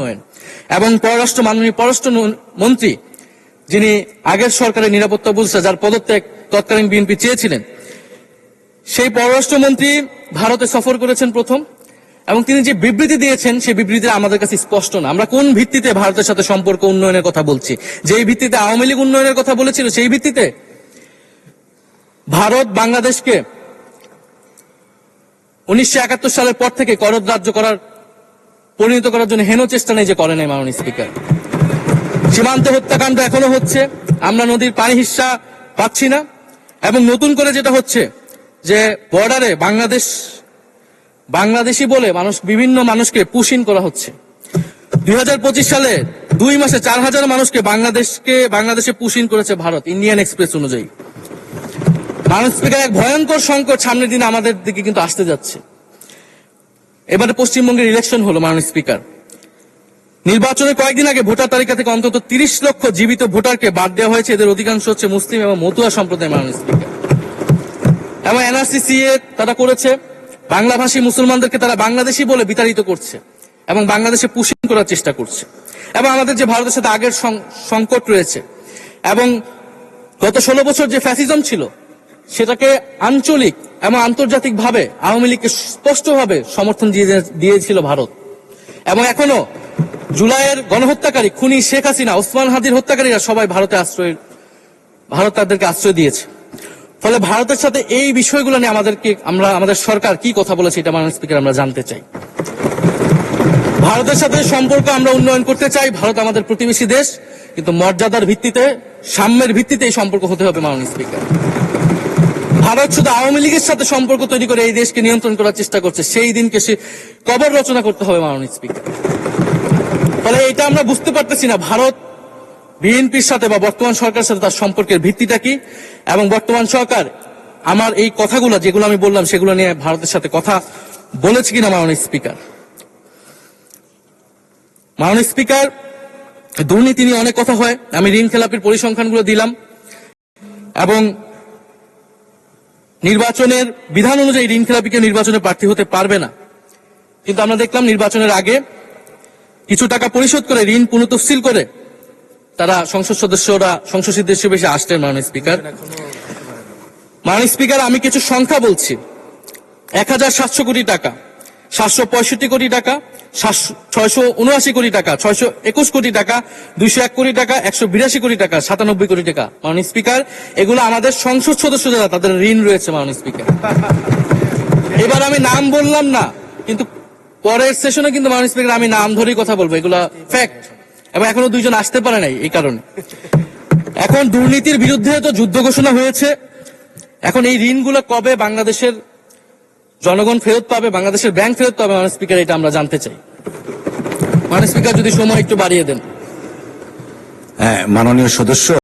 উন্নয়ন। এবং মাননীয় পররাষ্ট্র মন্ত্রী, যিনি আগের সরকারের নিরাপত্তা উপদেষ্টা, যার পদত্যাগ তৎকালীন বিএনপি চেয়েছিলেন, সেই পররাষ্ট্রমন্ত্রী ভারতে সফর করেছেন প্রথম, এবং তিনি যে বিবৃতি দিয়েছেন সেই বিবৃতি আমাদের কাছে স্পষ্ট না। আমরা কোন ভিত্তিতে ভারতের সাথে সম্পর্ক উন্নয়নের কথা বলছি? যেই ভিত্তিতে আওয়ামী লীগ উন্নয়নের কথা বলেছিল সেই ভিত্তিতে? ভারত বাংলাদেশকে 1971 সালের পর থেকে করদ রাজ্য পরিণত করার জন্য হেন চেষ্টা নেই যে করে নাই মাননীয় স্পিকার। সীমান্তে হত্যাকাণ্ড এখনো হচ্ছে, আমরা নদীর পানি হিস্সা পাচ্ছি না, এবং নতুন করে যেটা হচ্ছে যে বর্ডারে বাংলাদেশি বলে বিভিন্ন মানুষকে পুশিং করা হচ্ছে। 2025 সালে 2 মাসে 4000 মানুষকে বাংলাদেশে পুশিং করেছে ভারত, ইন্ডিয়ান এক্সপ্রেস অনুযায়ী। মাননীয় স্পিকার, এক ভয়ঙ্কর সংকট সামনের দিনে আমাদের দিকে কিন্তু আসতে যাচ্ছে। এবারে পশ্চিমবঙ্গের ইলেকশন হলো মাননীয় স্পিকার। নির্বাচনের কয়েকদিন আগে ভোটার তালিকা থেকে অন্তত 30 লক্ষ জীবিত ভোটারকে বাদ দেওয়া হয়েছে। এদের অধিকাংশ হচ্ছে মুসলিম এবং মতুয়া সম্প্রদায়ের মাননীয় স্পিকার। এবং এনআরসি তারা করেছে, বাংলাভাষী মুসলমানদেরকে তারা বাংলাদেশি বলে বিতাড়িত করছে এবং বাংলাদেশে পুশিং করার চেষ্টা করছে। এবং আমাদের যে ভারতের সাথে আগের সংকট রয়েছে, এবং গত 16 বছর যে ফ্যাসিজম ছিল, সেটাকে আঞ্চলিক এবং আন্তর্জাতিক ভাবে আওয়ামী লীগকে স্পষ্টভাবে সমর্থন দিয়েছিল ভারত। এবং এখনো জুলাইয়ের গণহত্যাকারী খুনি শেখ হাসিনা, ওসমান হাদির হত্যাকারীরা সবাই ভারত তাদেরকে আশ্রয় দিয়েছে। ফলে ভারতের সাথে এই বিষয়গুলো নিয়ে আমাদের সরকার কি কথা বলেছে, এটা মাননীয় স্পিকার আমরা জানতে চাই। ভারতের সাথে সম্পর্ক আমরা উন্নয়ন করতে চাই, ভারত আমাদের প্রতিবেশী দেশ, কিন্তু মর্যাদার ভিত্তিতে, সাম্যের ভিত্তিতে এই সম্পর্ক হতে হবে মাননীয় স্পিকার। ভারত শুধু আওয়ামী লীগের সাথে সম্পর্ক তৈরি করে এই দেশকে নিয়ন্ত্রণ করার চেষ্টা করছে, সেই দিনকে সে কবর রচনা করতে হবে মাননীয় স্পিকার। ফলে এটা আমরা বুঝতে পারতেছি না ভারত বিএনপির সাথে বা বর্তমান সরকারের সাথে তার সম্পর্কের ভিত্তিটা কি, এবং বর্তমান সরকার আমার এই কথাগুলো যেগুলো আমি বললাম সেগুলো নিয়ে ভারতের সাথে কথা বলেছে কিনা মাননীয় স্পিকার। মাননীয় স্পিকার, দুর্নীতি নিয়ে অনেক কথা হয়, আমি ঋণ খেলাপির পরিসংখ্যানগুলো দিলাম, এবং নির্বাচনের বিধান অনুযায়ী ঋণ খেলাপিকে নির্বাচনে প্রার্থী হতে পারবে না। কিন্তু আমরা দেখলাম নির্বাচনের আগে কিছু টাকা পরিশোধ করে ঋণ পুনঃতফসিল করে তারা সংসদ সদস্য হিসেবে আসতেন মাননীয় স্পিকার। মাননীয় স্পিকার, আমি কিছু সংখ্যা বলছি। 1700 কোটি টাকা, 765 কোটি টাকা, 679 কোটি টাকা, 621 কোটি টাকা, 201 কোটি টাকা, 182 কোটি টাকা, 97 কোটি টাকা। মাননীয় স্পিকার, এগুলো আমাদের সংসদ সদস্য যারা তাদের ঋণ রয়েছে মাননীয় স্পিকার। এবার আমি নাম বললাম না, কিন্তু পরের সেশনে কিন্তু মাননীয় স্পিকার আমি নাম ধরেই কথা বলবো, এগুলা ফ্যাক্ট। এবং এখনো 2 জন আসতে পারে নাই এই কারণে। এখন দুর্নীতির বিরুদ্ধে তো যুদ্ধ ঘোষণা হয়েছে, এখন এই ঋণগুলো কবে বাংলাদেশের জনগণ ফেরত পাবে, বাংলাদেশের ব্যাংক ফেরত পাবে মাননীয় স্পিকার, এটা আমরা জানতে চাই। মাননীয় স্পিকার, যদি সময় একটু বাড়িয়ে দেন। হ্যাঁ, মাননীয় সদস্য।